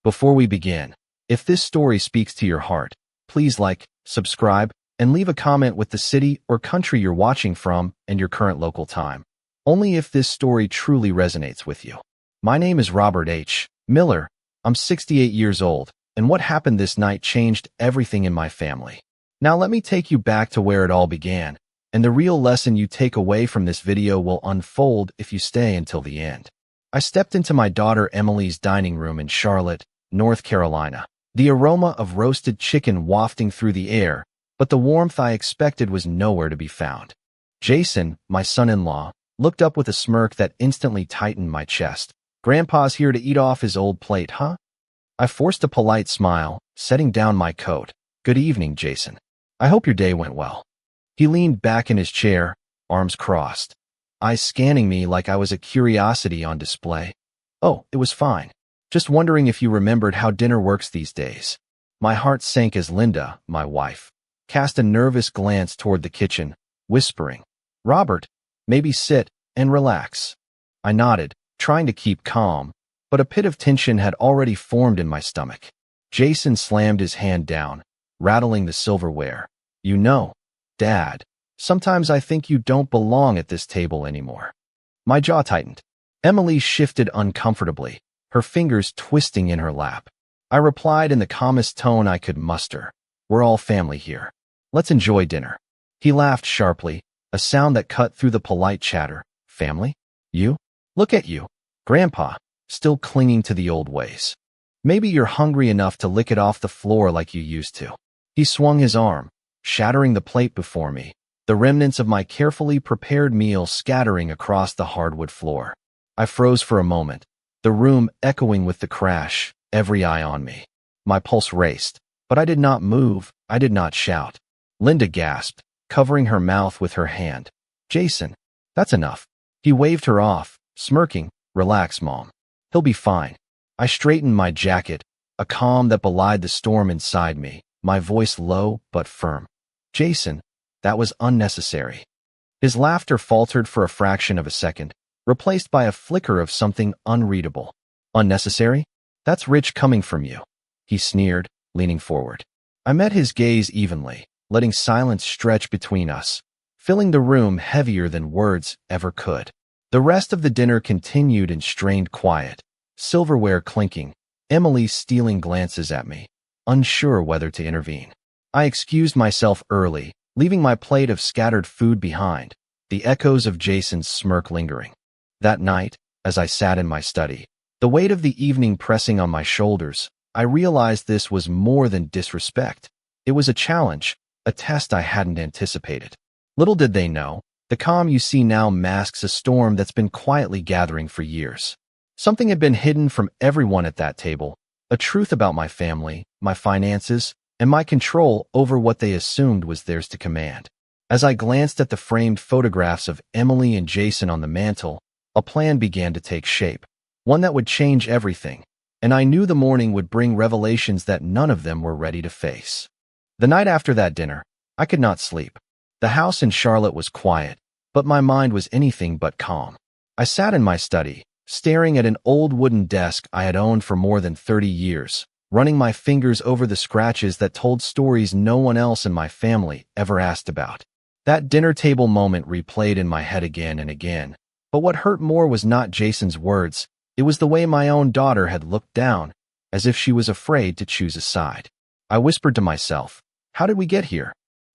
Before we begin, if this story speaks to your heart, please like, subscribe, and leave a comment with the city or country you're watching from and your current local time. Only if this story truly resonates with you. My name is Robert H. Miller. I'm 68 years old, and what happened this night changed everything in my family. Now let me take you back to where it all began, and the real lesson you take away from this video will unfold if you stay until the end. I stepped into my daughter Emily's dining room in Charlotte, North Carolina, the aroma of roasted chicken wafting through the air, but the warmth I expected was nowhere to be found. Jason, my son-in-law, looked up with a smirk that instantly tightened my chest. "Grandpa's here to eat off his old plate, huh?" I forced a polite smile, setting down my coat. "Good evening, Jason. I hope your day went well." He leaned back in his chair, arms crossed, eyes scanning me like I was a curiosity on display. "Oh, it was fine. Just wondering if you remembered how dinner works these days." My heart sank as Linda, my wife, cast a nervous glance toward the kitchen, whispering, "Robert, maybe sit and relax." I nodded, trying to keep calm, but a pit of tension had already formed in my stomach. Jason slammed his hand down, rattling the silverware. "You know, Dad, sometimes I think you don't belong at this table anymore." My jaw tightened. Emily shifted uncomfortably, her fingers twisting in her lap. I replied in the calmest tone I could muster. "We're all family here. Let's enjoy dinner." He laughed sharply, a sound that cut through the polite chatter. "Family? You? Look at you, Grandpa, still clinging to the old ways. Maybe you're hungry enough to lick it off the floor like you used to." He swung his arm, shattering the plate before me, the remnants of my carefully prepared meal scattering across the hardwood floor. I froze for a moment, the room echoing with the crash, every eye on me. My pulse raced, but I did not move, I did not shout. Linda gasped, covering her mouth with her hand. "Jason, that's enough." He waved her off, smirking. "Relax, Mom. He'll be fine." I straightened my jacket, a calm that belied the storm inside me, my voice low but firm. "Jason, that was unnecessary." His laughter faltered for a fraction of a second, replaced by a flicker of something unreadable. "Unnecessary? That's rich coming from you," he sneered, leaning forward. I met his gaze evenly, letting silence stretch between us, filling the room heavier than words ever could. The rest of the dinner continued in strained quiet, silverware clinking, Emily stealing glances at me, unsure whether to intervene. I excused myself early, leaving my plate of scattered food behind, the echoes of Jason's smirk lingering. That night, as I sat in my study, the weight of the evening pressing on my shoulders, I realized this was more than disrespect. It was a challenge, a test I hadn't anticipated. Little did they know, the calm you see now masks a storm that's been quietly gathering for years. Something had been hidden from everyone at that table, a truth about my family, my finances, and my control over what they assumed was theirs to command. As I glanced at the framed photographs of Emily and Jason on the mantel, a plan began to take shape, one that would change everything, and I knew the morning would bring revelations that none of them were ready to face. The night after that dinner, I could not sleep. The house in Charlotte was quiet, but my mind was anything but calm. I sat in my study, staring at an old wooden desk I had owned for more than 30 years, running my fingers over the scratches that told stories no one else in my family ever asked about. That dinner table moment replayed in my head again and again, but what hurt more was not Jason's words, it was the way my own daughter had looked down, as if she was afraid to choose a side. I whispered to myself, "How did we get here?"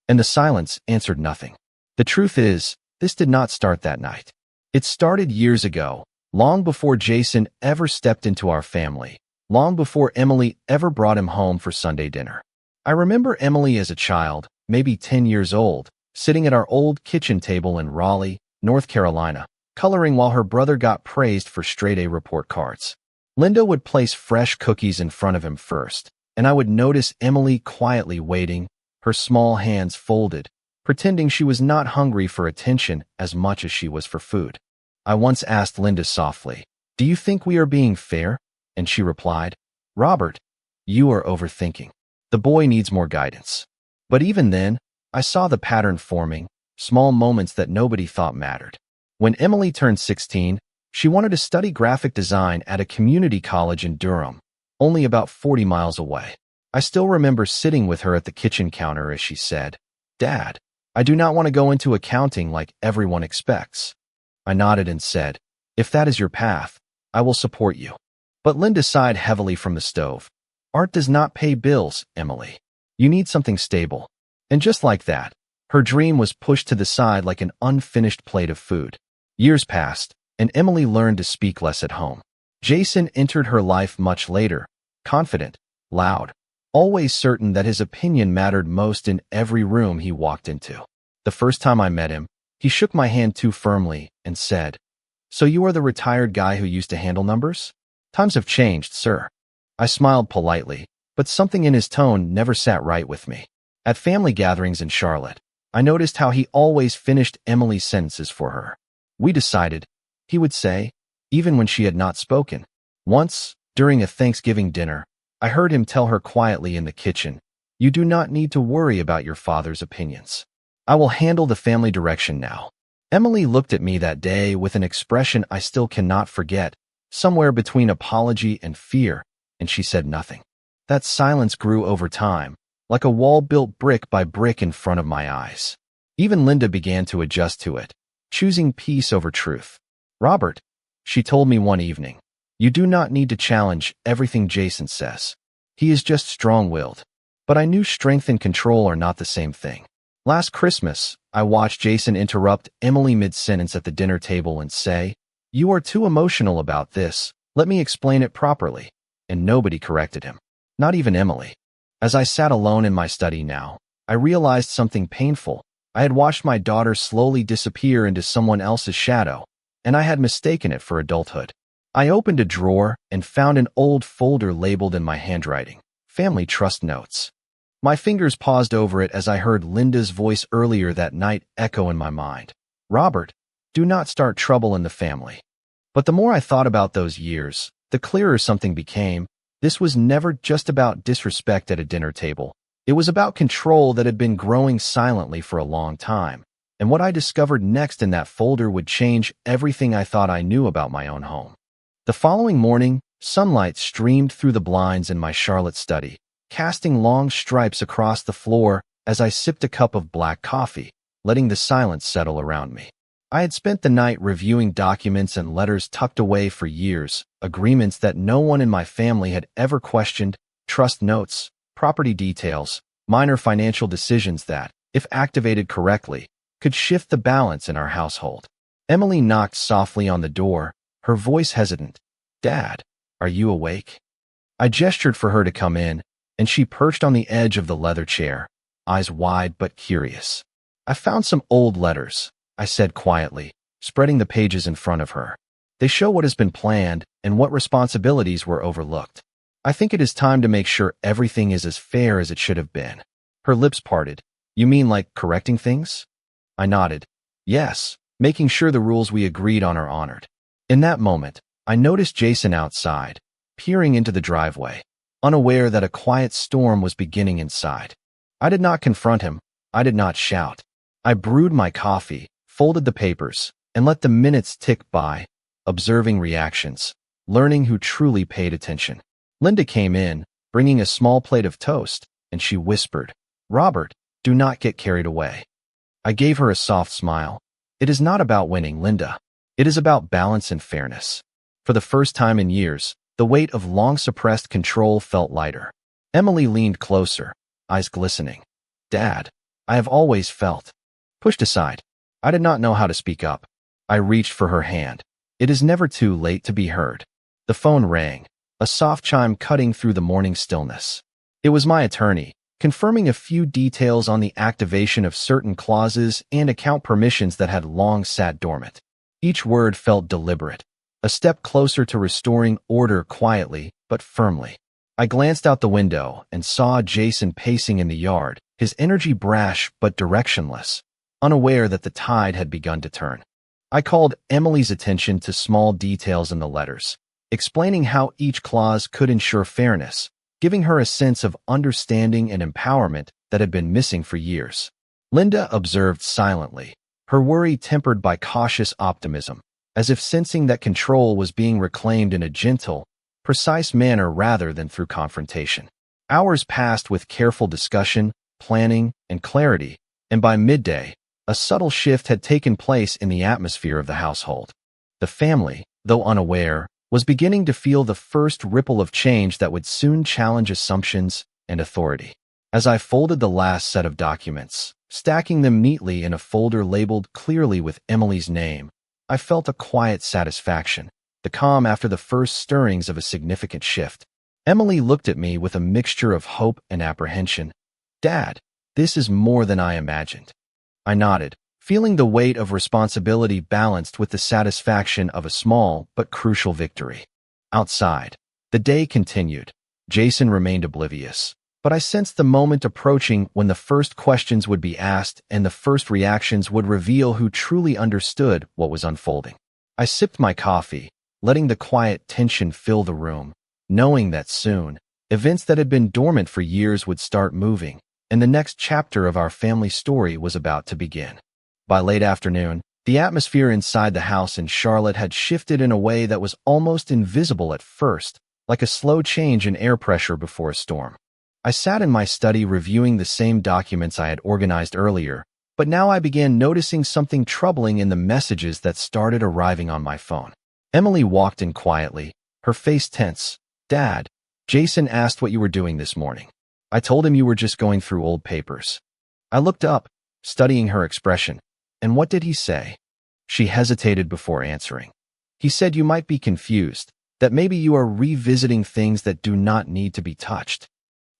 And the silence answered nothing. The truth is, this did not start that night. It started years ago, long before Jason ever stepped into our family, long before Emily ever brought him home for Sunday dinner. I remember Emily as a child, maybe 10 years old, sitting at our old kitchen table in Raleigh, North Carolina, coloring while her brother got praised for straight-A report cards. Linda would place fresh cookies in front of him first, and I would notice Emily quietly waiting, her small hands folded, pretending she was not hungry for attention as much as she was for food. I once asked Linda softly, "Do you think we are being fair?" And she replied, "Robert, you are overthinking. The boy needs more guidance." But even then, I saw the pattern forming, small moments that nobody thought mattered. When Emily turned 16, she wanted to study graphic design at a community college in Durham. only about 40 miles away. I still remember sitting with her at the kitchen counter as she said, "Dad, I do not want to go into accounting like everyone expects." I nodded and said, "If that is your path, I will support you." But Linda sighed heavily from the stove. "Art does not pay bills, Emily. You need something stable." And just like that, her dream was pushed to the side like an unfinished plate of food. Years passed, and Emily learned to speak less at home. Jason entered her life much later, confident, loud, always certain that his opinion mattered most in every room he walked into. The first time I met him, he shook my hand too firmly and said, "So you are the retired guy who used to handle numbers? Times have changed, sir." I smiled politely, but something in his tone never sat right with me. At family gatherings in Charlotte, I noticed how he always finished Emily's sentences for her. "We decided," he would say, even when she had not spoken. Once, during a Thanksgiving dinner, I heard him tell her quietly in the kitchen, "You do not need to worry about your father's opinions. I will handle the family direction now." Emily looked at me that day with an expression I still cannot forget, somewhere between apology and fear, and she said nothing. That silence grew over time, like a wall built brick by brick in front of my eyes. Even Linda began to adjust to it, choosing peace over truth. "Robert," she told me one evening, "you do not need to challenge everything Jason says. He is just strong-willed." But I knew strength and control are not the same thing. Last Christmas, I watched Jason interrupt Emily mid-sentence at the dinner table and say, "You are too emotional about this. Let me explain it properly." And nobody corrected him. Not even Emily. As I sat alone in my study now, I realized something painful. I had watched my daughter slowly disappear into someone else's shadow, and I had mistaken it for adulthood. I opened a drawer and found an old folder labeled in my handwriting, "Family Trust Notes." My fingers paused over it as I heard Linda's voice earlier that night echo in my mind. "Robert, do not start trouble in the family." But the more I thought about those years, the clearer something became. This was never just about disrespect at a dinner table. It was about control that had been growing silently for a long time. And what I discovered next in that folder would change everything I thought I knew about my own home. The following morning, sunlight streamed through the blinds in my Charlotte study, casting long stripes across the floor as I sipped a cup of black coffee, letting the silence settle around me. I had spent the night reviewing documents and letters tucked away for years, agreements that no one in my family had ever questioned, trust notes, property details, minor financial decisions that, if activated correctly, could shift the balance in our household. Emily knocked softly on the door, her voice hesitant. "Dad, are you awake?" I gestured for her to come in, and she perched on the edge of the leather chair, eyes wide but curious. "I found some old letters," I said quietly, spreading the pages in front of her. "They show what has been planned and what responsibilities were overlooked. I think it is time to make sure everything is as fair as it should have been." Her lips parted. "You mean like correcting things?" I nodded. "Yes, making sure the rules we agreed on are honored." In that moment, I noticed Jason outside, peering into the driveway, unaware that a quiet storm was beginning inside. I did not confront him. I did not shout. I brewed my coffee, folded the papers, and let the minutes tick by, observing reactions, learning who truly paid attention. Linda came in, bringing a small plate of toast, and she whispered, "Robert, do not get carried away." I gave her a soft smile. "It is not about winning, Linda. It is about balance and fairness." For the first time in years, the weight of long-suppressed control felt lighter. Emily leaned closer, eyes glistening. "Dad, I have always felt." Pushed aside. I did not know how to speak up. I reached for her hand. It is never too late to be heard. The phone rang, a soft chime cutting through the morning stillness. It was my attorney, confirming a few details on the activation of certain clauses and account permissions that had long sat dormant. Each word felt deliberate, a step closer to restoring order quietly but firmly. I glanced out the window and saw Jason pacing in the yard, his energy brash but directionless, unaware that the tide had begun to turn. I called Emily's attention to small details in the letters, explaining how each clause could ensure fairness, giving her a sense of understanding and empowerment that had been missing for years. Linda observed silently, her worry tempered by cautious optimism, as if sensing that control was being reclaimed in a gentle, precise manner rather than through confrontation. Hours passed with careful discussion, planning, and clarity, and by midday, a subtle shift had taken place in the atmosphere of the household. The family, though unaware, was beginning to feel the first ripple of change that would soon challenge assumptions and authority. As I folded the last set of documents, stacking them neatly in a folder labeled clearly with Emily's name, I felt a quiet satisfaction, the calm after the first stirrings of a significant shift. Emily looked at me with a mixture of hope and apprehension. "Dad, this is more than I imagined." I nodded, feeling the weight of responsibility balanced with the satisfaction of a small but crucial victory. Outside, the day continued. Jason remained oblivious, but I sensed the moment approaching when the first questions would be asked and the first reactions would reveal who truly understood what was unfolding. I sipped my coffee, letting the quiet tension fill the room, knowing that soon, events that had been dormant for years would start moving, and the next chapter of our family story was about to begin. By late afternoon, the atmosphere inside the house in Charlotte had shifted in a way that was almost invisible at first, like a slow change in air pressure before a storm. I sat in my study reviewing the same documents I had organized earlier, but now I began noticing something troubling in the messages that started arriving on my phone. Emily walked in quietly, her face tense. "Dad, Jason asked what you were doing this morning. I told him you were just going through old papers." I looked up, studying her expression. "And what did he say?" She hesitated before answering. "He said you might be confused, that maybe you are revisiting things that do not need to be touched."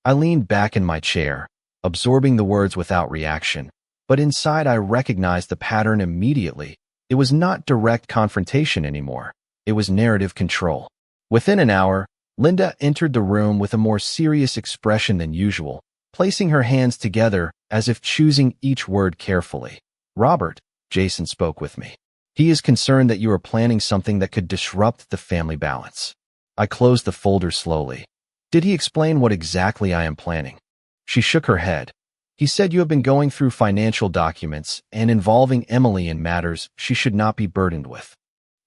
I leaned back in my chair, absorbing the words without reaction, but inside I recognized the pattern immediately. It was not direct confrontation anymore. It was narrative control. Within an hour, Linda entered the room with a more serious expression than usual, placing her hands together as if choosing each word carefully. "Robert," Jason spoke with me. "He is concerned that you are planning something that could disrupt the family balance." I closed the folder slowly. "Did he explain what exactly I am planning?" She shook her head. "He said you have been going through financial documents and involving Emily in matters she should not be burdened with."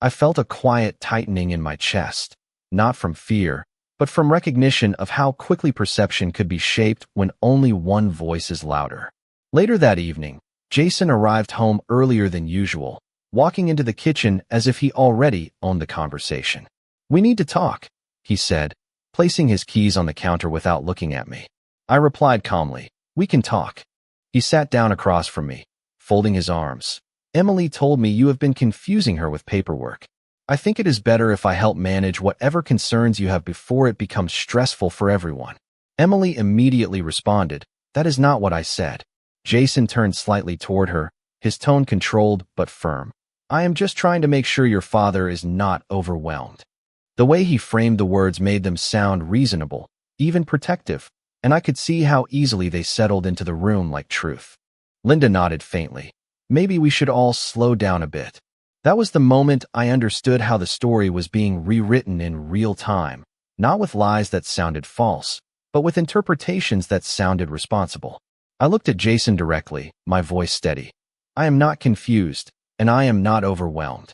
I felt a quiet tightening in my chest, not from fear, but from recognition of how quickly perception could be shaped when only one voice is louder. Later that evening, Jason arrived home earlier than usual, walking into the kitchen as if he already owned the conversation. "We need to talk," he said, placing his keys on the counter without looking at me. I replied calmly, "We can talk." He sat down across from me, folding his arms. "Emily told me you have been confusing her with paperwork. I think it is better if I help manage whatever concerns you have before it becomes stressful for everyone." Emily immediately responded, "That is not what I said." Jason turned slightly toward her, his tone controlled but firm. "I am just trying to make sure your father is not overwhelmed." The way he framed the words made them sound reasonable, even protective, and I could see how easily they settled into the room like truth. Linda nodded faintly. "Maybe we should all slow down a bit." That was the moment I understood how the story was being rewritten in real time, not with lies that sounded false, but with interpretations that sounded responsible. I looked at Jason directly, my voice steady. "I am not confused, and I am not overwhelmed."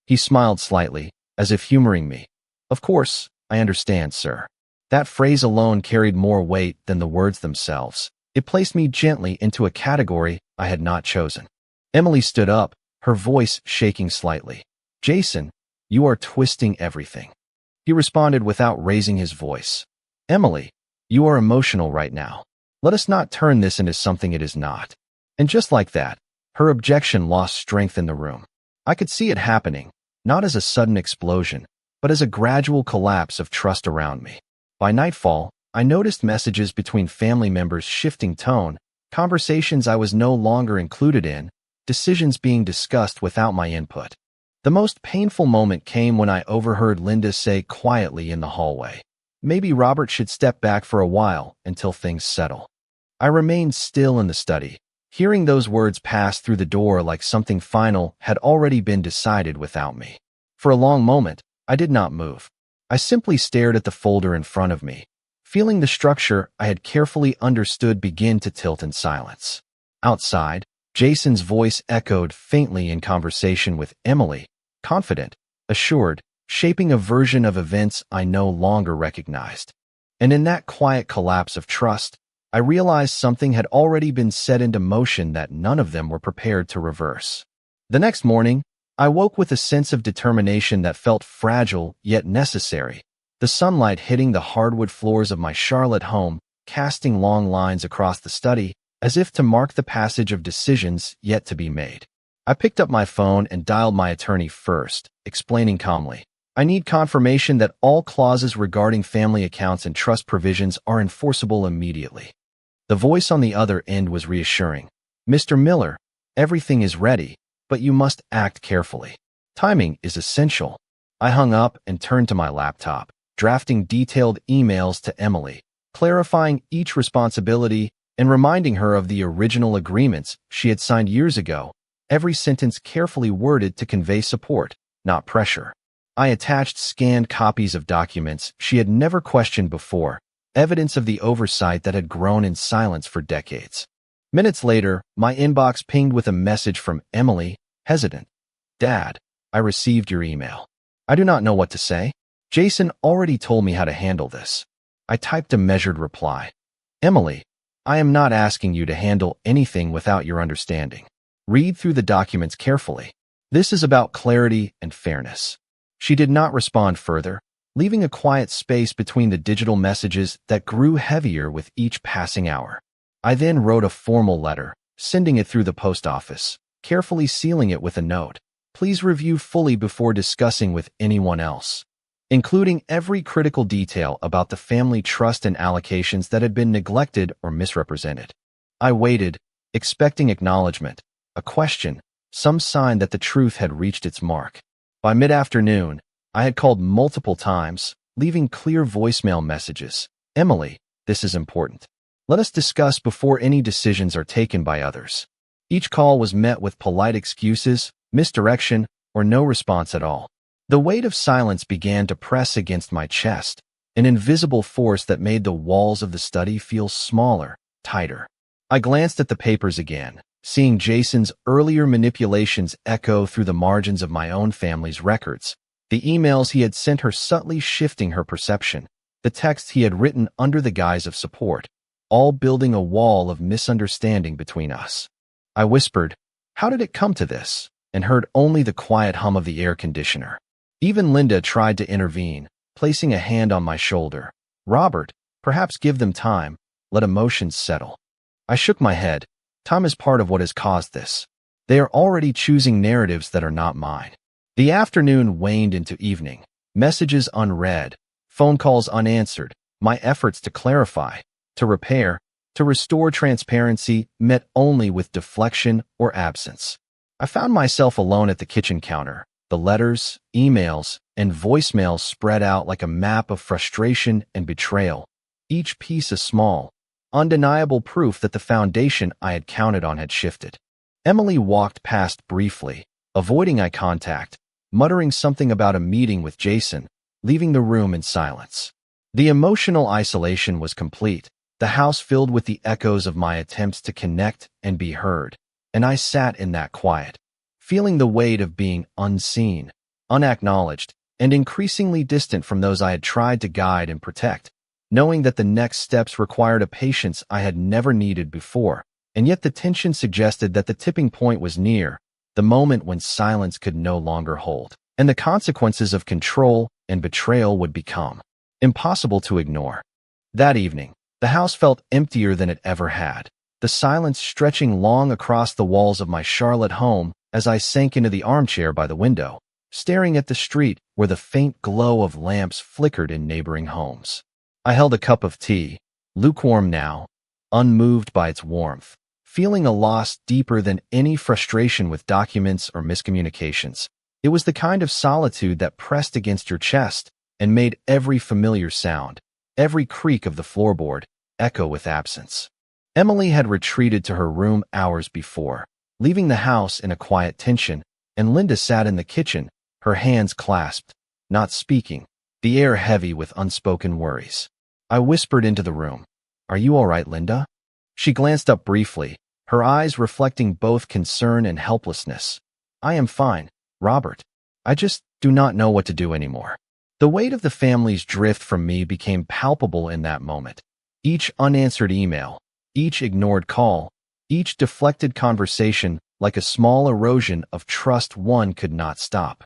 He smiled slightly, as if humoring me. "Of course, I understand, sir." That phrase alone carried more weight than the words themselves. It placed me gently into a category I had not chosen. Emily stood up, her voice shaking slightly. "Jason, you are twisting everything." He responded without raising his voice. "Emily, you are emotional right now. Let us not turn this into something it is not." And just like that, her objection lost strength in the room. I could see it happening, not as a sudden explosion, but as a gradual collapse of trust around me. By nightfall, I noticed messages between family members shifting tone, conversations I was no longer included in, decisions being discussed without my input. The most painful moment came when I overheard Linda say quietly in the hallway, "Maybe Robert should step back for a while until things settle." I remained still in the study, hearing those words pass through the door like something final had already been decided without me. For a long moment, I did not move. I simply stared at the folder in front of me, feeling the structure I had carefully understood begin to tilt in silence. Outside, Jason's voice echoed faintly in conversation with Emily, confident, assured, shaping a version of events I no longer recognized. And in that quiet collapse of trust, I realized something had already been set into motion that none of them were prepared to reverse. The next morning, I woke with a sense of determination that felt fragile yet necessary, the sunlight hitting the hardwood floors of my Charlotte home, casting long lines across the study, as if to mark the passage of decisions yet to be made. I picked up my phone and dialed my attorney first, explaining calmly, "I need confirmation that all clauses regarding family accounts and trust provisions are enforceable immediately." The voice on the other end was reassuring. "Mr. Miller, everything is ready, but you must act carefully. Timing is essential." I hung up and turned to my laptop, drafting detailed emails to Emily, clarifying each responsibility and reminding her of the original agreements she had signed years ago, every sentence carefully worded to convey support, not pressure. I attached scanned copies of documents she had never questioned before, evidence of the oversight that had grown in silence for decades. Minutes later, my inbox pinged with a message from Emily, hesitant. "Dad, I received your email. I do not know what to say. Jason already told me how to handle this." I typed a measured reply. "Emily, I am not asking you to handle anything without your understanding. Read through the documents carefully. This is about clarity and fairness." She did not respond further, leaving a quiet space between the digital messages that grew heavier with each passing hour. I then wrote a formal letter, sending it through the post office, carefully sealing it with a note, "Please review fully before discussing with anyone else," including every critical detail about the family trust and allocations that had been neglected or misrepresented. I waited, expecting acknowledgement, a question, some sign that the truth had reached its mark. By mid-afternoon, I had called multiple times, leaving clear voicemail messages. "Emily, this is important. Let us discuss before any decisions are taken by others." Each call was met with polite excuses, misdirection, or no response at all. The weight of silence began to press against my chest, an invisible force that made the walls of the study feel smaller, tighter. I glanced at the papers again, seeing Jason's earlier manipulations echo through the margins of my own family's records, the emails he had sent her subtly shifting her perception, the texts he had written under the guise of support, all building a wall of misunderstanding between us. I whispered, "How did it come to this?" and heard only the quiet hum of the air conditioner. Even Linda tried to intervene, placing a hand on my shoulder. "Robert, perhaps give them time. Let emotions settle." I shook my head. Time is part of what has caused this. They are already choosing narratives that are not mine. The afternoon waned into evening, messages unread, phone calls unanswered, my efforts to clarify, to repair, to restore transparency met only with deflection or absence. I found myself alone at the kitchen counter, the letters, emails, and voicemails spread out like a map of frustration and betrayal, each piece a small, undeniable proof that the foundation I had counted on had shifted. Emily walked past briefly, avoiding eye contact, muttering something about a meeting with Jason, leaving the room in silence. The emotional isolation was complete, the house filled with the echoes of my attempts to connect and be heard, and I sat in that quiet, feeling the weight of being unseen, unacknowledged, and increasingly distant from those I had tried to guide and protect, knowing that the next steps required a patience I had never needed before, and yet the tension suggested that the tipping point was near, the moment when silence could no longer hold, and the consequences of control and betrayal would become impossible to ignore. That evening, the house felt emptier than it ever had, the silence stretching long across the walls of my Charlotte home as I sank into the armchair by the window, staring at the street where the faint glow of lamps flickered in neighboring homes. I held a cup of tea, lukewarm now, unmoved by its warmth, feeling a loss deeper than any frustration with documents or miscommunications. It was the kind of solitude that pressed against your chest and made every familiar sound, every creak of the floorboard, echo with absence. Emily had retreated to her room hours before, leaving the house in a quiet tension, and Linda sat in the kitchen, her hands clasped, not speaking, the air heavy with unspoken worries. I whispered into the room, "Are you all right, Linda?" She glanced up briefly, her eyes reflecting both concern and helplessness. "I am fine, Robert. I just do not know what to do anymore. The weight of the family's drift from me became palpable in that moment. Each unanswered email, each ignored call, each deflected conversation like a small erosion of trust one could not stop.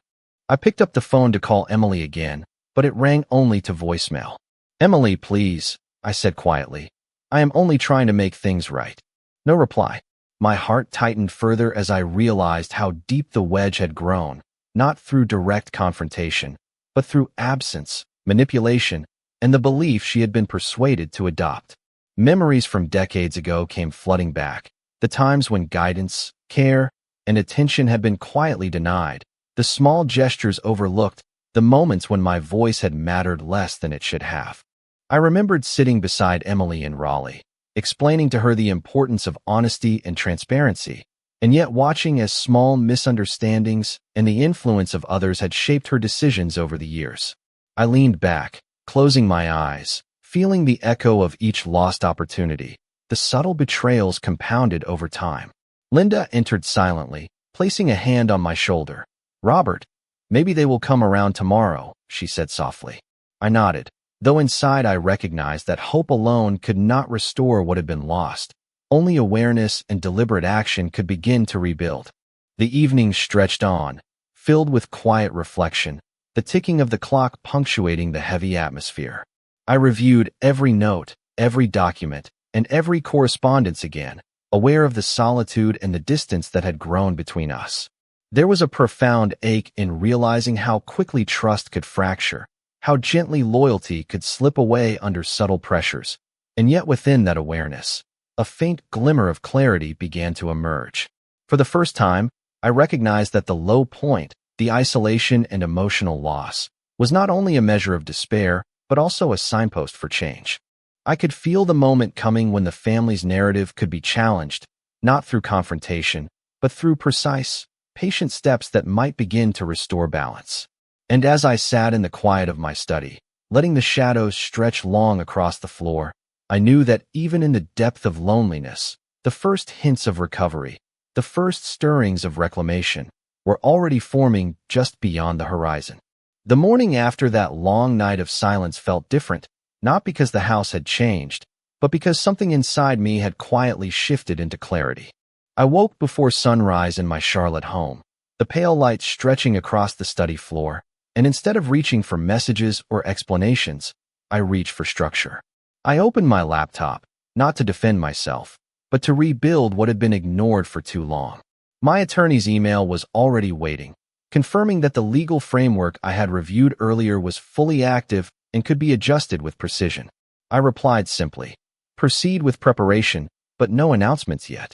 I picked up the phone to call Emily again, but it rang only to voicemail. "Emily, please," I said quietly. "I am only trying to make things right." No reply. My heart tightened further as I realized how deep the wedge had grown, not through direct confrontation, but through absence, manipulation, and the belief she had been persuaded to adopt. Memories from decades ago came flooding back, the times when guidance, care, and attention had been quietly denied, the small gestures overlooked, the moments when my voice had mattered less than it should have. I remembered sitting beside Emily in Raleigh, explaining to her the importance of honesty and transparency, and yet watching as small misunderstandings and the influence of others had shaped her decisions over the years. I leaned back, closing my eyes, feeling the echo of each lost opportunity, the subtle betrayals compounded over time. Linda entered silently, placing a hand on my shoulder. "Robert, maybe they will come around tomorrow," she said softly. I nodded, though inside I recognized that hope alone could not restore what had been lost. Only awareness and deliberate action could begin to rebuild. The evening stretched on, filled with quiet reflection, the ticking of the clock punctuating the heavy atmosphere. I reviewed every note, every document, and every correspondence again, aware of the solitude and the distance that had grown between us. There was a profound ache in realizing how quickly trust could fracture, how gently loyalty could slip away under subtle pressures, and yet within that awareness, a faint glimmer of clarity began to emerge. For the first time, I recognized that the low point, the isolation and emotional loss, was not only a measure of despair, but also a signpost for change. I could feel the moment coming when the family's narrative could be challenged, not through confrontation, but through precise, patient steps that might begin to restore balance. And as I sat in the quiet of my study, letting the shadows stretch long across the floor, I knew that even in the depth of loneliness, the first hints of recovery, the first stirrings of reclamation, were already forming just beyond the horizon. The morning after that long night of silence felt different, not because the house had changed, but because something inside me had quietly shifted into clarity. I woke before sunrise in my Charlotte home, the pale light stretching across the study floor, and instead of reaching for messages or explanations, I reached for structure. I opened my laptop, not to defend myself, but to rebuild what had been ignored for too long. My attorney's email was already waiting, confirming that the legal framework I had reviewed earlier was fully active and could be adjusted with precision. I replied simply, "Proceed with preparation, but no announcements yet."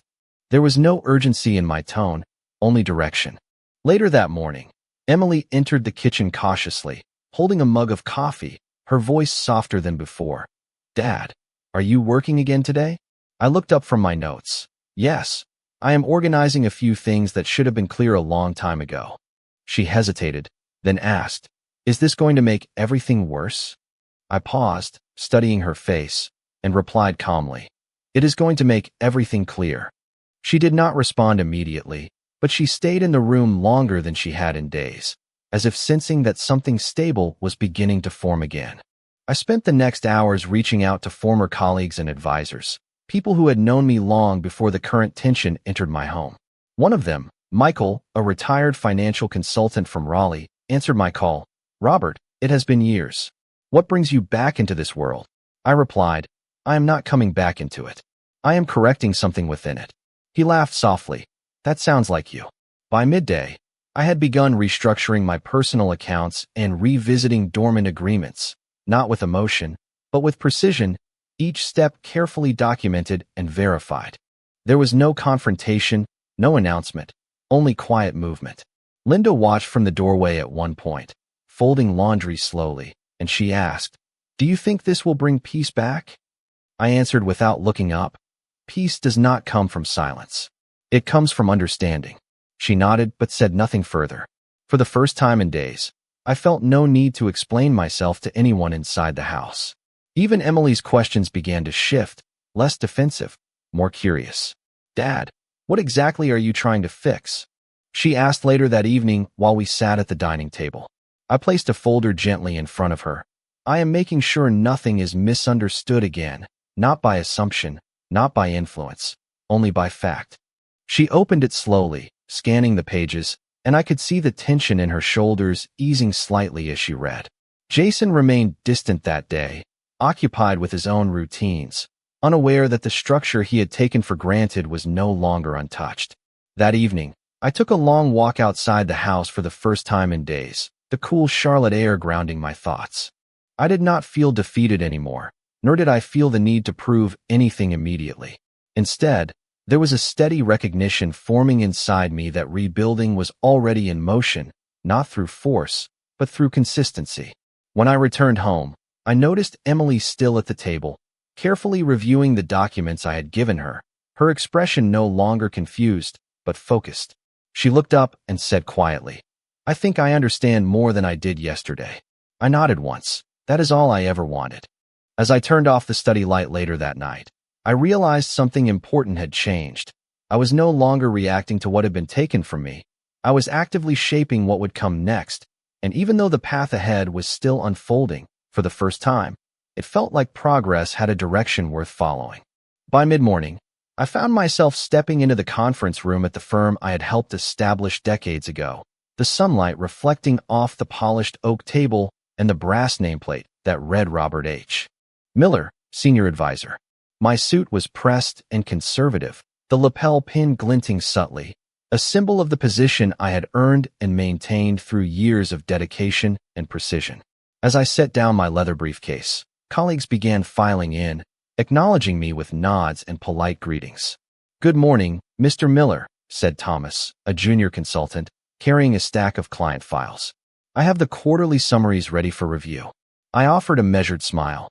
There was no urgency in my tone, only direction. Later that morning, Emily entered the kitchen cautiously, holding a mug of coffee, her voice softer than before. "Dad, are you working again today?" I looked up from my notes. "Yes, I am organizing a few things that should have been clear a long time ago." She hesitated, then asked, "Is this going to make everything worse?" I paused, studying her face, and replied calmly, "It is going to make everything clear." She did not respond immediately, but she stayed in the room longer than she had in days, as if sensing that something stable was beginning to form again. I spent the next hours reaching out to former colleagues and advisors, people who had known me long before the current tension entered my home. One of them, Michael, a retired financial consultant from Raleigh, answered my call. "Robert, it has been years. What brings you back into this world?" I replied, "I am not coming back into it. I am correcting something within it." He laughed softly. "That sounds like you." By midday, I had begun restructuring my personal accounts and revisiting dormant agreements, not with emotion, but with precision, each step carefully documented and verified. There was no confrontation, no announcement, only quiet movement. Linda watched from the doorway at one point, folding laundry slowly, and she asked, "Do you think this will bring peace back?" I answered without looking up, "Peace does not come from silence. It comes from understanding." She nodded but said nothing further. For the first time in days, I felt no need to explain myself to anyone inside the house. Even Emily's questions began to shift, less defensive, more curious. "Dad, what exactly are you trying to fix?" She asked later that evening while we sat at the dining table. I placed a folder gently in front of her. I am making sure nothing is misunderstood again, not by assumption, not by influence, only by fact. She opened it slowly, scanning the pages, and I could see the tension in her shoulders easing slightly as she read. Jason remained distant that day, occupied with his own routines, unaware that the structure he had taken for granted was no longer untouched. That evening, I took a long walk outside the house for the first time in days, the cool Charlotte air grounding my thoughts. I did not feel defeated anymore, nor did I feel the need to prove anything immediately. Instead, there was a steady recognition forming inside me that rebuilding was already in motion, not through force, but through consistency. When I returned home, I noticed Emily still at the table, carefully reviewing the documents I had given her, her expression no longer confused, but focused. She looked up and said quietly, "I think I understand more than I did yesterday." I nodded once. That is all I ever wanted. As I turned off the study light later that night, I realized something important had changed. I was no longer reacting to what had been taken from me. I was actively shaping what would come next, and even though the path ahead was still unfolding, for the first time, it felt like progress had a direction worth following. By mid-morning, I found myself stepping into the conference room at the firm I had helped establish decades ago, the sunlight reflecting off the polished oak table and the brass nameplate that read Robert H. Miller, Senior Advisor. My suit was pressed and conservative, the lapel pin glinting subtly, a symbol of the position I had earned and maintained through years of dedication and precision. As I set down my leather briefcase, colleagues began filing in, acknowledging me with nods and polite greetings. "Good morning, Mr. Miller," said Thomas, a junior consultant, carrying a stack of client files. "I have the quarterly summaries ready for review." I offered a measured smile.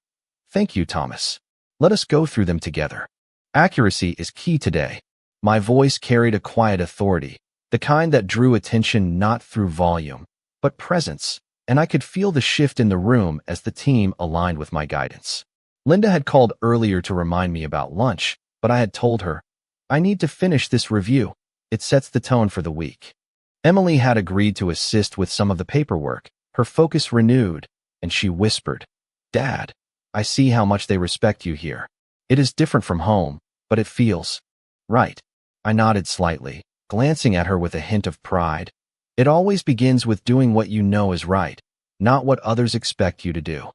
"Thank you, Thomas. Let us go through them together. Accuracy is key today." My voice carried a quiet authority, the kind that drew attention not through volume, but presence, and I could feel the shift in the room as the team aligned with my guidance. Linda had called earlier to remind me about lunch, but I had told her, "I need to finish this review. It sets the tone for the week." Emily had agreed to assist with some of the paperwork, her focus renewed, and she whispered, "Dad, I see how much they respect you here. It is different from home, but it feels right." I nodded slightly, glancing at her with a hint of pride. It always begins with doing what you know is right, not what others expect you to do.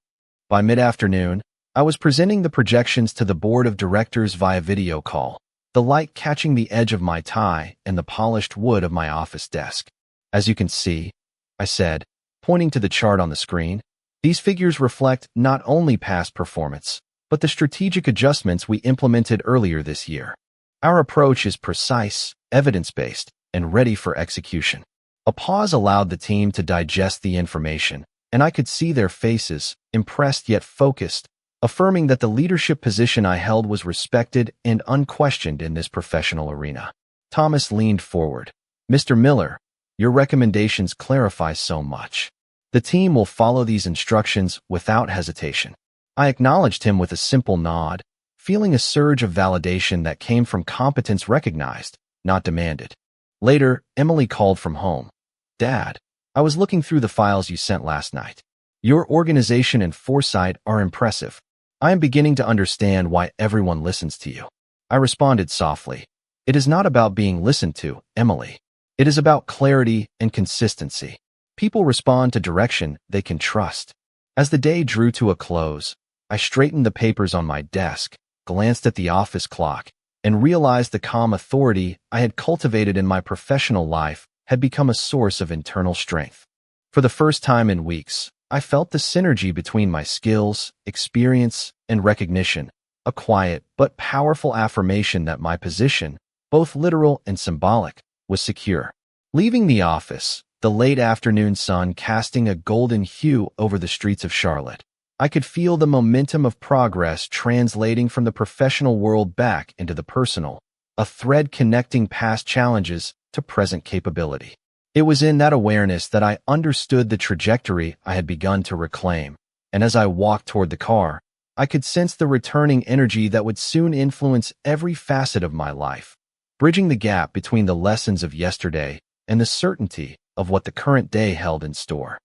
By mid-afternoon, I was presenting the projections to the board of directors via video call, the light catching the edge of my tie and the polished wood of my office desk. "As you can see," I said, pointing to the chart on the screen, "these figures reflect not only past performance, but the strategic adjustments we implemented earlier this year. Our approach is precise, evidence-based, and ready for execution." A pause allowed the team to digest the information, and I could see their faces, impressed yet focused, affirming that the leadership position I held was respected and unquestioned in this professional arena. Thomas leaned forward. "Mr. Miller, your recommendations clarify so much. The team will follow these instructions without hesitation." I acknowledged him with a simple nod, feeling a surge of validation that came from competence recognized, not demanded. Later, Emily called from home. "Dad, I was looking through the files you sent last night. Your organization and foresight are impressive. I am beginning to understand why everyone listens to you." I responded softly. "It is not about being listened to, Emily. It is about clarity and consistency. People respond to direction they can trust." As the day drew to a close, I straightened the papers on my desk, glanced at the office clock, and realized the calm authority I had cultivated in my professional life had become a source of internal strength. For the first time in weeks, I felt the synergy between my skills, experience, and recognition, a quiet but powerful affirmation that my position, both literal and symbolic, was secure. Leaving the office, the late afternoon sun casting a golden hue over the streets of Charlotte, I could feel the momentum of progress translating from the professional world back into the personal, a thread connecting past challenges to present capability. It was in that awareness that I understood the trajectory I had begun to reclaim, and as I walked toward the car, I could sense the returning energy that would soon influence every facet of my life, bridging the gap between the lessons of yesterday and the certainty of what the current day held in store.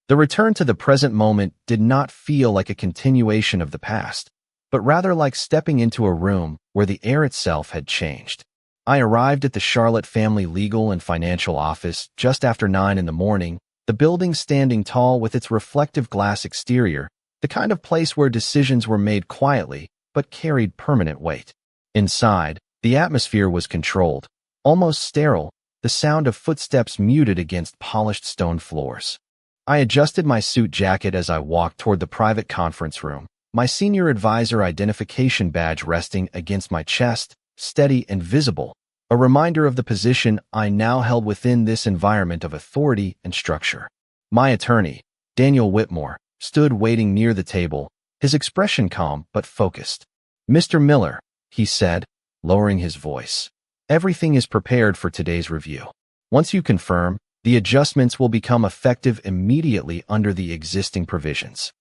The return to the present moment did not feel like a continuation of the past, but rather like stepping into a room where the air itself had changed. I arrived at the Charlotte family legal and financial office just after 9 in the morning, the building standing tall with its reflective glass exterior, the kind of place where decisions were made quietly but carried permanent weight. Inside, the atmosphere was controlled, almost sterile, the sound of footsteps muted against polished stone floors. I adjusted my suit jacket as I walked toward the private conference room, my senior advisor identification badge resting against my chest, steady and visible, a reminder of the position I now held within this environment of authority and structure. My attorney, Daniel Whitmore, stood waiting near the table, his expression calm but focused. "Mr. Miller," he said, lowering his voice, "everything is prepared for today's review. Once you confirm, the adjustments will become effective immediately under the existing provisions."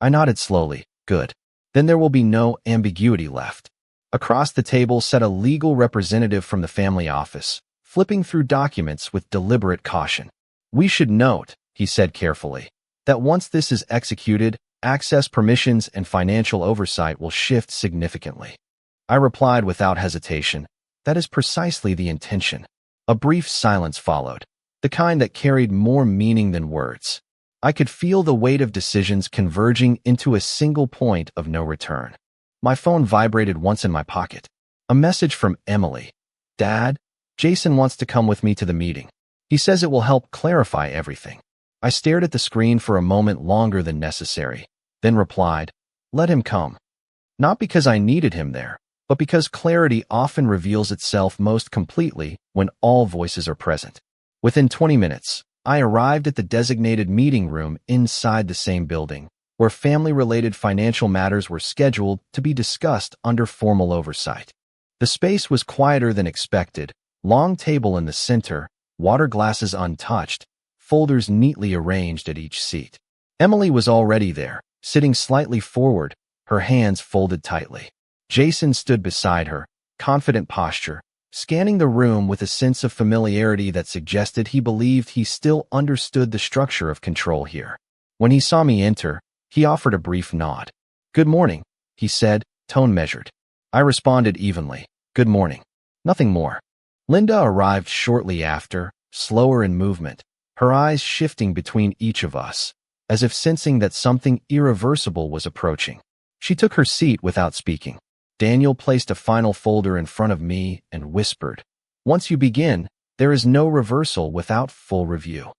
I nodded slowly. "Good. Then there will be no ambiguity left." Across the table sat a legal representative from the family office, flipping through documents with deliberate caution. "We should note," he said carefully, "that once this is executed, access permissions and financial oversight will shift significantly." I replied without hesitation, "That is precisely the intention." A brief silence followed, the kind that carried more meaning than words. I could feel the weight of decisions converging into a single point of no return. My phone vibrated once in my pocket. A message from Emily. "Dad, Jason wants to come with me to the meeting. He says it will help clarify everything." I stared at the screen for a moment longer than necessary, then replied, "Let him come." Not because I needed him there, but because clarity often reveals itself most completely when all voices are present. Within 20 minutes, I arrived at the designated meeting room inside the same building, where family-related financial matters were scheduled to be discussed under formal oversight. The space was quieter than expected, long table in the center, water glasses untouched, folders neatly arranged at each seat. Emily was already there, sitting slightly forward, her hands folded tightly. Jason stood beside her, confident posture, scanning the room with a sense of familiarity that suggested he believed he still understood the structure of control here. When he saw me enter, he offered a brief nod. "Good morning," he said, tone measured. I responded evenly, "Good morning." Nothing more. Linda arrived shortly after, slower in movement, her eyes shifting between each of us, as if sensing that something irreversible was approaching. She took her seat without speaking. Daniel placed a final folder in front of me and whispered, "Once you begin, there is no reversal without full review."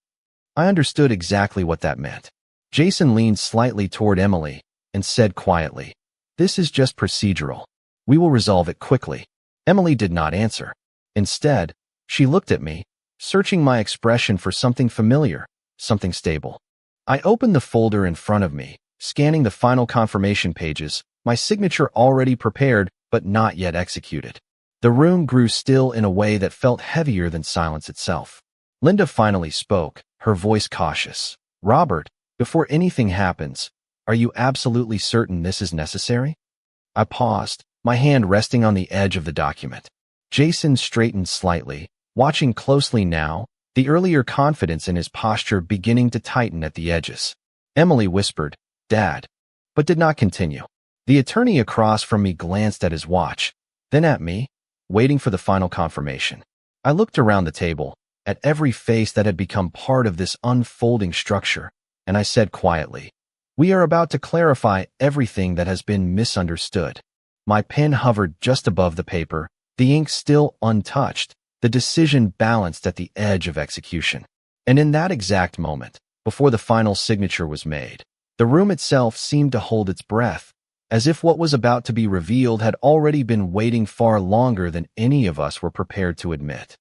I understood exactly what that meant. Jason leaned slightly toward Emily and said quietly, "This is just procedural. We will resolve it quickly." Emily did not answer. Instead, she looked at me, searching my expression for something familiar, something stable. I opened the folder in front of me, scanning the final confirmation pages, my signature already prepared but not yet executed. The room grew still in a way that felt heavier than silence itself. Linda finally spoke, her voice cautious. "Robert, before anything happens, are you absolutely certain this is necessary?" I paused, my hand resting on the edge of the document. Jason straightened slightly, watching closely now, the earlier confidence in his posture beginning to tighten at the edges. Emily whispered, "Dad," but did not continue. The attorney across from me glanced at his watch, then at me, waiting for the final confirmation. I looked around the table, at every face that had become part of this unfolding structure, and I said quietly, "We are about to clarify everything that has been misunderstood." My pen hovered just above the paper, the ink still untouched, the decision balanced at the edge of execution. And in that exact moment, before the final signature was made, the room itself seemed to hold its breath, as if what was about to be revealed had already been waiting far longer than any of us were prepared to admit.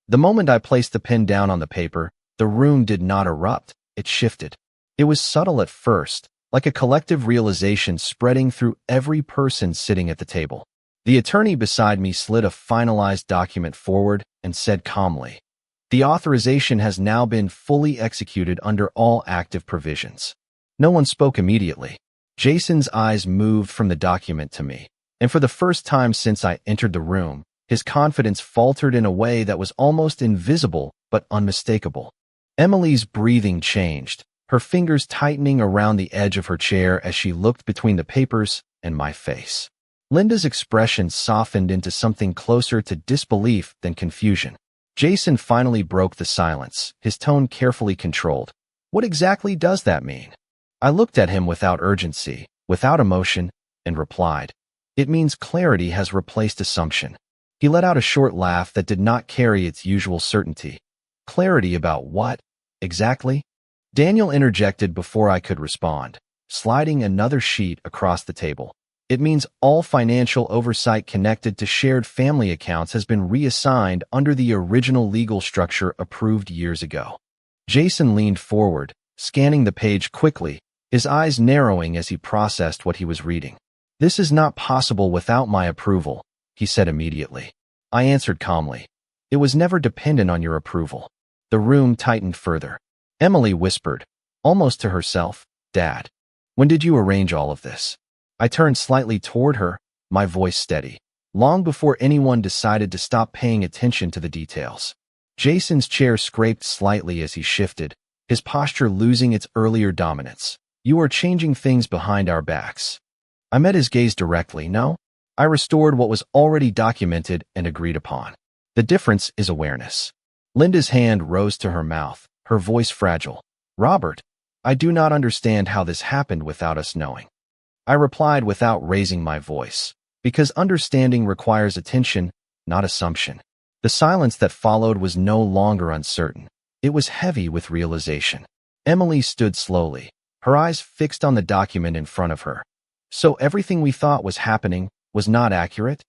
The moment I placed the pen down on the paper, the room did not erupt, it shifted. It was subtle at first, like a collective realization spreading through every person sitting at the table. The attorney beside me slid a finalized document forward and said calmly, "The authorization has now been fully executed under all active provisions." No one spoke immediately. Jason's eyes moved from the document to me, and for the first time since I entered the room, his confidence faltered in a way that was almost invisible but unmistakable. Emily's breathing changed, her fingers tightening around the edge of her chair as she looked between the papers and my face. Linda's expression softened into something closer to disbelief than confusion. Jason finally broke the silence, his tone carefully controlled. What exactly does that mean? I looked at him without urgency, without emotion, and replied, "It means clarity has replaced assumption." He let out a short laugh that did not carry its usual certainty. Clarity about what, exactly? Daniel interjected before I could respond, sliding another sheet across the table. It means all financial oversight connected to shared family accounts has been reassigned under the original legal structure approved years ago. Jason leaned forward, scanning the page quickly, his eyes narrowing as he processed what he was reading. "This is not possible without my approval," he said immediately. I answered calmly, "It was never dependent on your approval." The room tightened further. Emily whispered, almost to herself, "Dad, when did you arrange all of this?" I turned slightly toward her, my voice steady, long before anyone decided to stop paying attention to the details. Jason's chair scraped slightly as he shifted, his posture losing its earlier dominance. "You are changing things behind our backs." I met his gaze directly. "No, I restored what was already documented and agreed upon. The difference is awareness." Linda's hand rose to her mouth, her voice fragile. "Robert, I do not understand how this happened without us knowing." I replied without raising my voice, because understanding requires attention, not assumption. The silence that followed was no longer uncertain. It was heavy with realization. Emily stood slowly, her eyes fixed on the document in front of her. "So everything we thought was happening was not accurate?"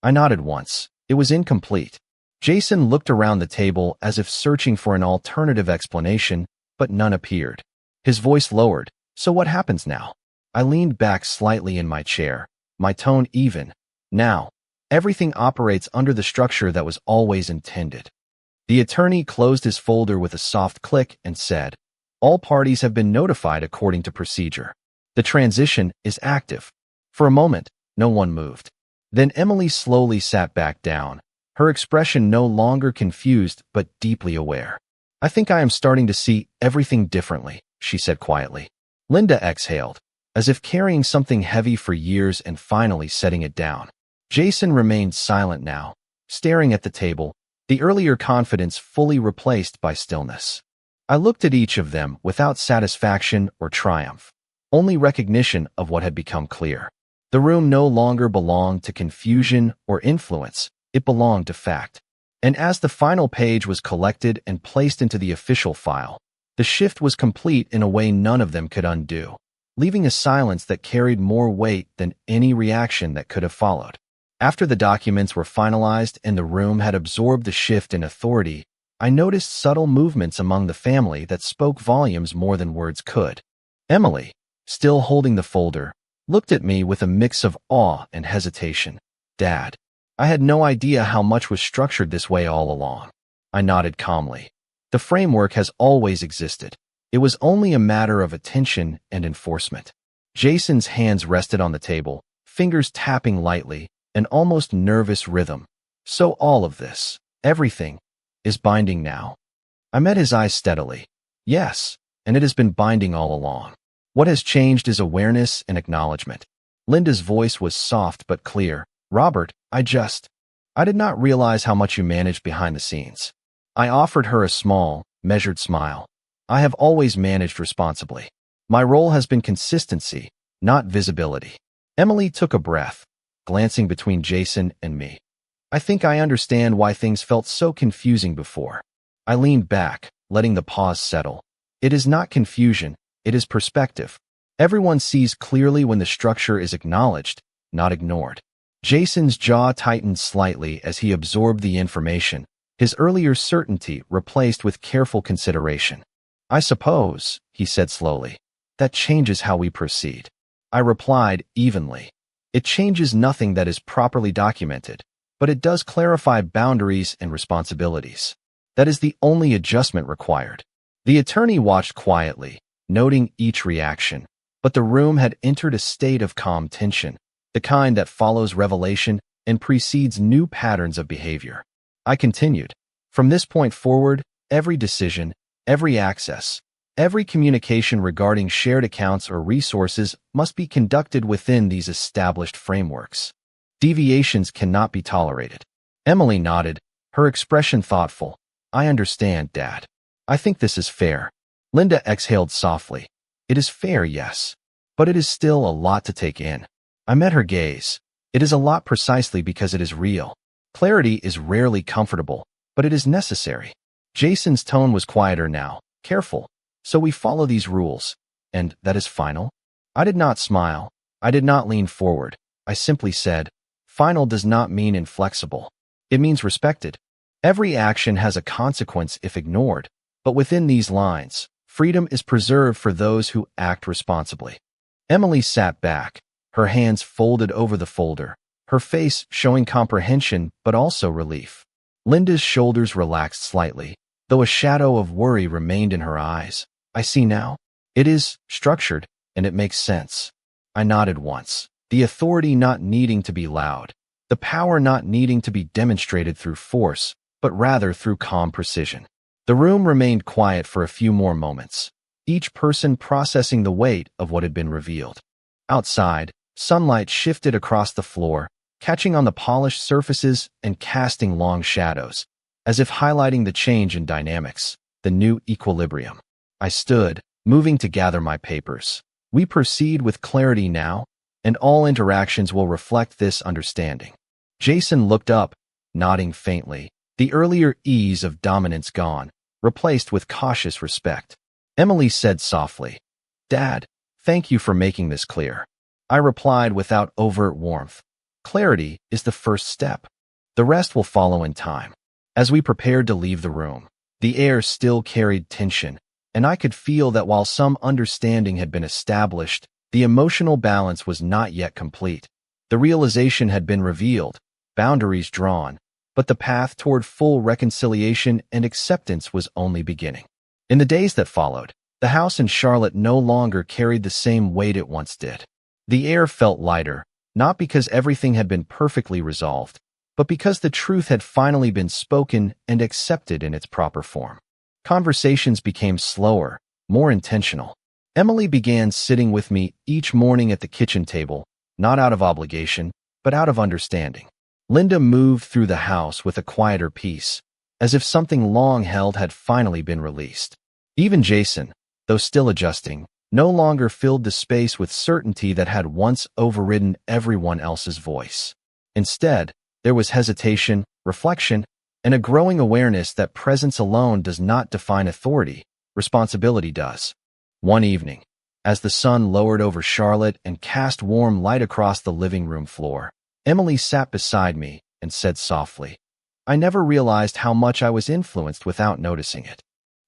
I nodded once. It was incomplete. Jason looked around the table as if searching for an alternative explanation, but none appeared. His voice lowered. "So what happens now?" I leaned back slightly in my chair, my tone even. "Now, everything operates under the structure that was always intended." The attorney closed his folder with a soft click and said, "All parties have been notified according to procedure. The transition is active." For a moment, no one moved. Then Emily slowly sat back down, her expression no longer confused but deeply aware. "I think I am starting to see everything differently," she said quietly. Linda exhaled, as if carrying something heavy for years and finally setting it down. Jason remained silent now, staring at the table, the earlier confidence fully replaced by stillness. I looked at each of them without satisfaction or triumph, only recognition of what had become clear. The room no longer belonged to confusion or influence, it belonged to fact. And as the final page was collected and placed into the official file, the shift was complete in a way none of them could undo, leaving a silence that carried more weight than any reaction that could have followed. After the documents were finalized and the room had absorbed the shift in authority, I noticed subtle movements among the family that spoke volumes more than words could. Emily, still holding the folder, looked at me with a mix of awe and hesitation. "Dad, I had no idea how much was structured this way all along." I nodded calmly. "The framework has always existed. It was only a matter of attention and enforcement." Jason's hands rested on the table, fingers tapping lightly, an almost nervous rhythm. "So all of this, everything, is binding now?" I met his eyes steadily. "Yes, and it has been binding all along. What has changed is awareness and acknowledgement." Linda's voice was soft but clear. "Robert, I did not realize how much you managed behind the scenes." I offered her a small, measured smile. "I have always managed responsibly. My role has been consistency, not visibility." Emily took a breath, glancing between Jason and me. "I think I understand why things felt so confusing before." I leaned back, letting the pause settle. "It is not confusion, it is perspective. Everyone sees clearly when the structure is acknowledged, not ignored." Jason's jaw tightened slightly as he absorbed the information, his earlier certainty replaced with careful consideration. "I suppose," he said slowly, "that changes how we proceed." I replied evenly. "It changes nothing that is properly documented, but it does clarify boundaries and responsibilities. That is the only adjustment required." The attorney watched quietly, noting each reaction, but the room had entered a state of calm tension, the kind that follows revelation and precedes new patterns of behavior. I continued. "From this point forward, every decision, every access, every communication regarding shared accounts or resources must be conducted within these established frameworks. Deviations cannot be tolerated. Emily nodded, her expression thoughtful. I understand, Dad. I think this is fair. Linda exhaled softly. It is fair, yes. But it is still a lot to take in. I met her gaze. It is a lot precisely because it is real. Clarity is rarely comfortable, but it is necessary. Jason's tone was quieter now, careful. So we follow these rules. And that is final? I did not smile. I did not lean forward. I simply said, final does not mean inflexible. It means respected. Every action has a consequence if ignored, but within these lines, freedom is preserved for those who act responsibly. Emily sat back, her hands folded over the folder, her face showing comprehension but also relief. Linda's shoulders relaxed slightly, though a shadow of worry remained in her eyes. I see now. It is structured, and it makes sense. I nodded once, the authority not needing to be loud, the power not needing to be demonstrated through force, but rather through calm precision. The room remained quiet for a few more moments, each person processing the weight of what had been revealed. Outside, sunlight shifted across the floor, catching on the polished surfaces and casting long shadows, as if highlighting the change in dynamics, the new equilibrium. I stood, moving to gather my papers. We proceed with clarity now, and all interactions will reflect this understanding. Jason looked up, nodding faintly, the earlier ease of dominance gone, replaced with cautious respect. Emily said softly, Dad, thank you for making this clear. I replied without overt warmth. Clarity is the first step. The rest will follow in time. As we prepared to leave the room, the air still carried tension, and I could feel that while some understanding had been established, the emotional balance was not yet complete. The realization had been revealed, boundaries drawn, but the path toward full reconciliation and acceptance was only beginning. In the days that followed, the house in Charlotte no longer carried the same weight it once did. The air felt lighter, not because everything had been perfectly resolved, but because the truth had finally been spoken and accepted in its proper form. Conversations became slower, more intentional. Emily began sitting with me each morning at the kitchen table, not out of obligation, but out of understanding. Linda moved through the house with a quieter peace, as if something long held had finally been released. Even Jason, though still adjusting, no longer filled the space with certainty that had once overridden everyone else's voice. Instead, there was hesitation, reflection, and a growing awareness that presence alone does not define authority, responsibility does. One evening, as the sun lowered over Charlotte and cast warm light across the living room floor, Emily sat beside me and said softly, I never realized how much I was influenced without noticing it.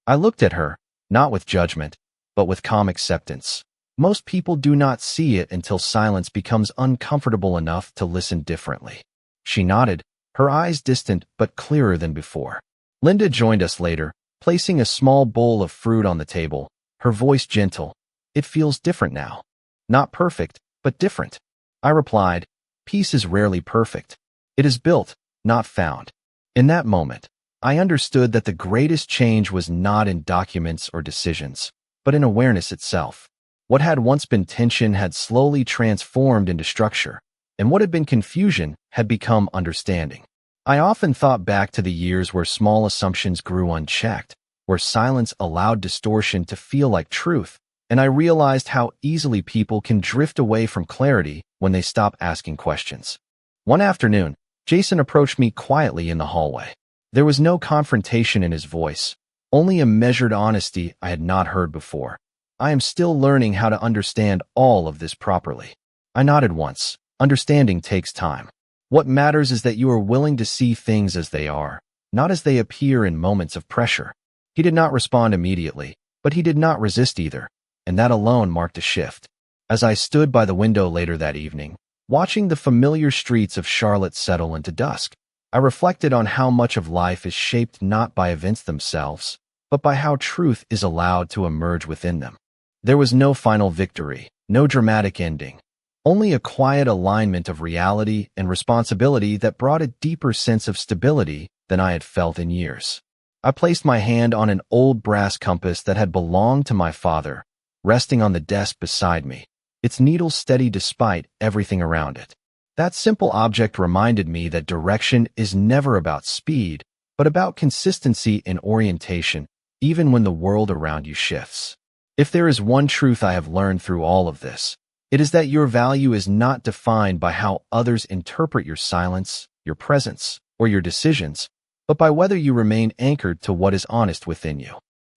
I looked at her, not with judgment, but with calm acceptance. Most people do not see it until silence becomes uncomfortable enough to listen differently. She nodded, her eyes distant but clearer than before. Linda joined us later, placing a small bowl of fruit on the table, her voice gentle. It feels different now. Not perfect, but different. I replied, peace is rarely perfect. It is built, not found. In that moment, I understood that the greatest change was not in documents or decisions, but in awareness itself. What had once been tension had slowly transformed into structure, and what had been confusion had become understanding. I often thought back to the years where small assumptions grew unchecked, where silence allowed distortion to feel like truth, and I realized how easily people can drift away from clarity when they stop asking questions. One afternoon, Jason approached me quietly in the hallway. There was no confrontation in his voice, only a measured honesty I had not heard before. I am still learning how to understand all of this properly. I nodded once. Understanding takes time. What matters is that you are willing to see things as they are, not as they appear in moments of pressure. He did not respond immediately, but he did not resist either, and that alone marked a shift. As I stood by the window later that evening, watching the familiar streets of Charlotte settle into dusk, I reflected on how much of life is shaped not by events themselves, but by how truth is allowed to emerge within them. There was no final victory, no dramatic ending, only a quiet alignment of reality and responsibility that brought a deeper sense of stability than I had felt in years. I placed my hand on an old brass compass that had belonged to my father, resting on the desk beside me, its needle steady despite everything around it. That simple object reminded me that direction is never about speed, but about consistency and orientation, even when the world around you shifts. If there is one truth I have learned through all of this, it is that your value is not defined by how others interpret your silence, your presence, or your decisions, but by whether you remain anchored to what is honest within you.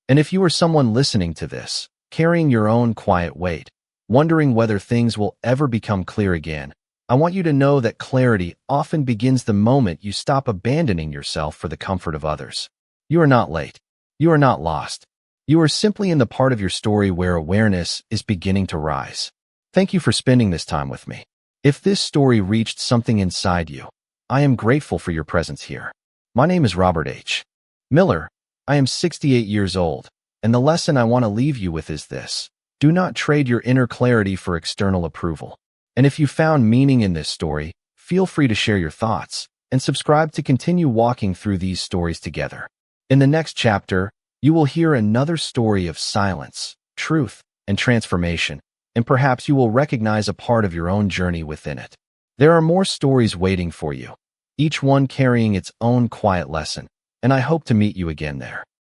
And if you are someone listening to this, carrying your own quiet weight, wondering whether things will ever become clear again, I want you to know that clarity often begins the moment you stop abandoning yourself for the comfort of others. You are not late. You are not lost. You are simply in the part of your story where awareness is beginning to rise. Thank you for spending this time with me. If this story reached something inside you, I am grateful for your presence here. My name is Robert H. Miller. I am 68 years old, and the lesson I want to leave you with is this: do not trade your inner clarity for external approval. And if you found meaning in this story, feel free to share your thoughts and subscribe to continue walking through these stories together. In the next chapter, you will hear another story of silence, truth, and transformation, and perhaps you will recognize a part of your own journey within it. There are more stories waiting for you, each one carrying its own quiet lesson, and I hope to meet you again there.